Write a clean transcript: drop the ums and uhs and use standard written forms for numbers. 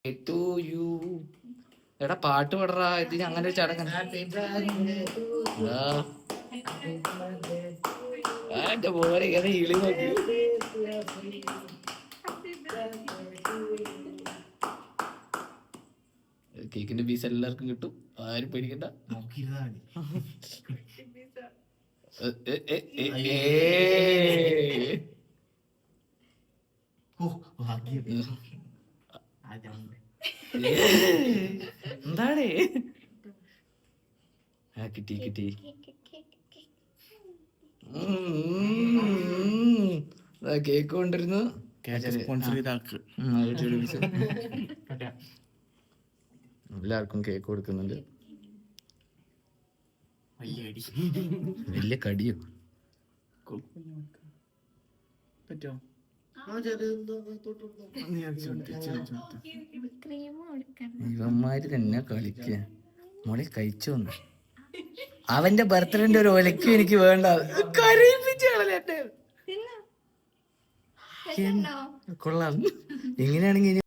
To you. എടാ പാട്ട് പാടറാ, ഇത് അങ്ങനെ ഒരു ചടങ്ങ്. എന്റെ പോലെ ഇങ്ങനെ ഇളി നോക്കി. കേക്കിന്റെ പീസ് എല്ലാവർക്കും കിട്ടും, ആരും പേടിക്കണ്ട. എന്താണ് കിട്ടി കിട്ടി. കേക്ക് കൊണ്ടിരുന്നു. എല്ലാവർക്കും കേക്ക് കൊടുക്കുന്നുണ്ട്. വലിയ കടിയോ പറ്റോ? ഇവന്മാര് തന്നെ കളിക്ക. മോളെ കഴിച്ചു വന്നു. അവന്റെ ബർത്ത്ഡേന്റെ ഒരു ഒലക്കും എനിക്ക് വേണ്ട. കൊള്ളാം. ഇങ്ങനെയാണെങ്കിൽ